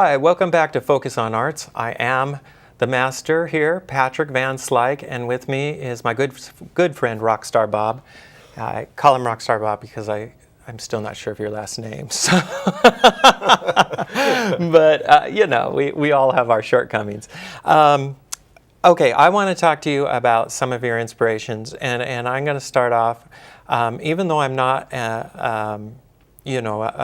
Hi, welcome back to Focus on Arts. I am the master here, Patrick Van Slyke, and with me is my good friend Rockstar Bob. I call him Rockstar Bob because I'm still not sure of your last name. So but, we all have our shortcomings. Okay, I want to talk to you about some of your inspirations, and I'm going to start off, even though I'm not a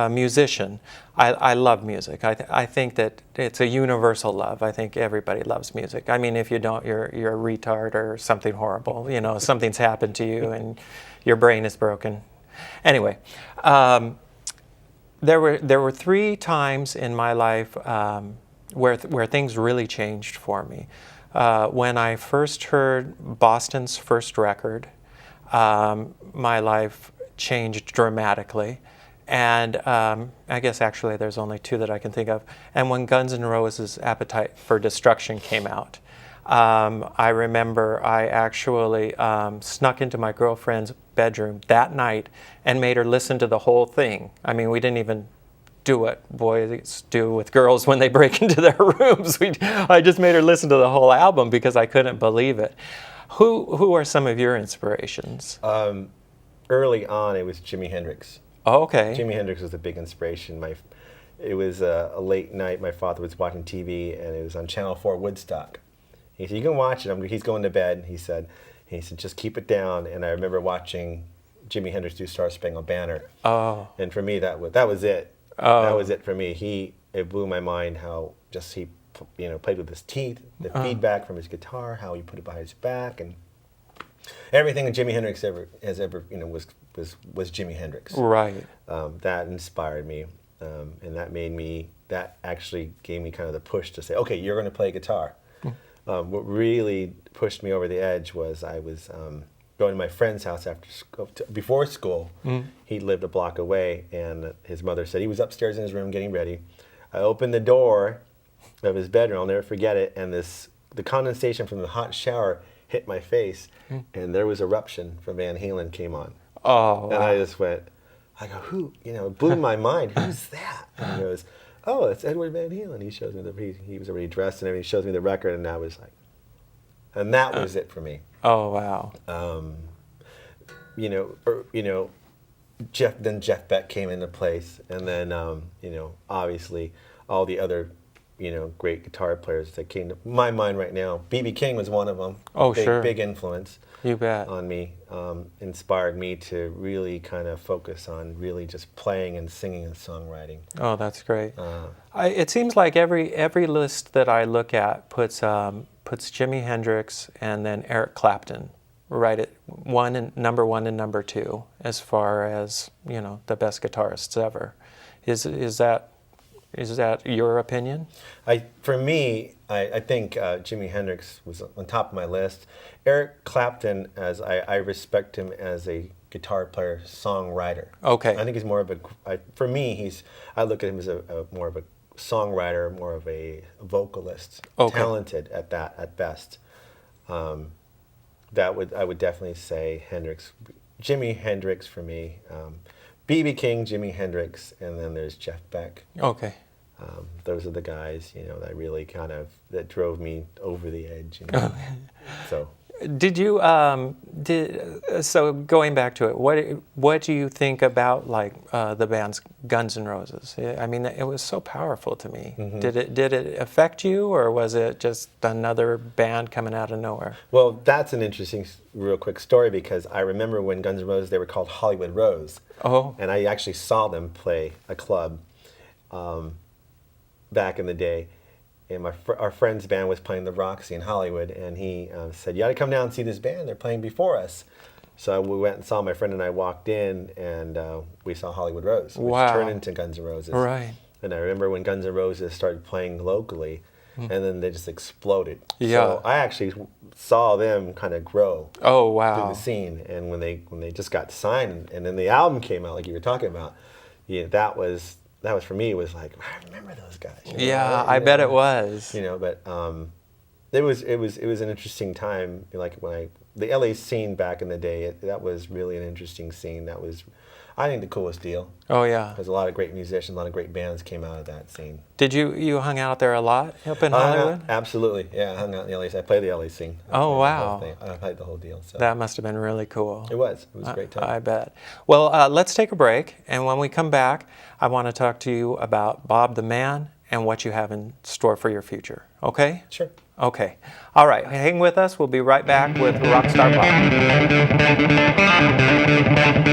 musician. I love music. I think that it's a universal love. I think everybody loves music. I mean, if you don't, you're a retard or something horrible. You know, something's happened to you and your brain is broken. Anyway, there were 3 times in my life where things really changed for me. When I first heard Boston's first record, my life changed dramatically. And I guess actually there's only 2 that I can think of. And when Guns N' Roses' Appetite for Destruction came out, I remember I actually snuck into my girlfriend's bedroom that night and made her listen to the whole thing. I mean, we didn't even do what boys do with girls when they break into their rooms. I just made her listen to the whole album because I couldn't believe it. Who are some of your inspirations? Early on, it was Jimi Hendrix. Oh, okay. Jimi Hendrix was a big inspiration. It was a late night. My father was watching TV, and it was on Channel 4 Woodstock. He said, "You can watch it." He's going to bed. He said, "Just keep it down." And I remember watching Jimi Hendrix do Star Spangled Banner. Oh. And for me, that was it. Oh. That was it for me. It blew my mind how just he played with his teeth, the feedback from his guitar, how he put it behind his back, and everything that Jimi Hendrix has ever was Jimi Hendrix. Right. That inspired me, and that actually gave me kind of the push to say, okay, you're going to play guitar. What really pushed me over the edge was I was going to my friend's house before school. He lived a block away, and his mother said he was upstairs in his room getting ready. I opened the door of his bedroom, I'll never forget it, and the condensation from the hot shower hit my face, and there was Eruption from Van Halen came on. Oh, and I just went, who? It blew my mind. Who's that? And he goes, oh, it's Edward Van Halen. He shows me he was already dressed and everything. He shows me the record, and I was like, and that was it for me. Oh, wow. Jeff Beck came into place, and then obviously all the other great guitar players that came to my mind right now. B.B. King was one of them. Oh, sure. Big influence. You bet. On me. Inspired me to really kind of focus on really just playing and singing and songwriting. Oh, that's great. It seems like every list that I look at puts Jimi Hendrix and then Eric Clapton right at number 1 and number 2 as far as the best guitarists ever. Is that your opinion? For me, I think Jimi Hendrix was on top of my list. Eric Clapton, as I respect him as a guitar player, songwriter. Okay. I think he's more of for me, I look at him as more of a songwriter, more of a vocalist, okay. Talented at best. I would definitely say Hendrix. Jimi Hendrix for me. B.B. King, Jimi Hendrix, and then there's Jeff Beck. Okay. Those are the guys, that really that drove me over the edge. So. Did you so going back to it? What do you think about the band's Guns N' Roses? I mean, it was so powerful to me. Mm-hmm. Did it affect you, or was it just another band coming out of nowhere? Well, that's an interesting, real quick story, because I remember when Guns N' Roses, they were called Hollywood Rose. Oh. And I actually saw them play a club back in the day. And our friend's band was playing the Roxy in Hollywood, and he said, "You got to come down and see this band. They're playing before us." So we went and saw. My friend and I walked in, and we saw Hollywood Rose, which turned into Guns N' Roses. Right. And I remember when Guns N' Roses started playing locally, and then they just exploded. Yeah. So I actually saw them kind of grow. Oh, wow. Through the scene, and when they just got signed, and then the album came out, like you were talking about, that was for me. It was like, I remember those guys. Yeah, I bet it was. But it was an interesting time. Like when the LA scene back in the day, that was really an interesting scene. That was, I think, the coolest deal. Oh yeah. Because a lot of great musicians, a lot of great bands came out of that scene. Did you hung out there a lot up in Hollywood? Absolutely, yeah. I hung out in the LA. I played the LA scene. Oh wow. I played the whole deal. So. That must have been really cool. It was a great time. I bet. Well, let's take a break, and when we come back, I want to talk to you about Bob the Man and what you have in store for your future. Okay? Sure. Okay. All right. Hang with us. We'll be right back with Rockstar Bob.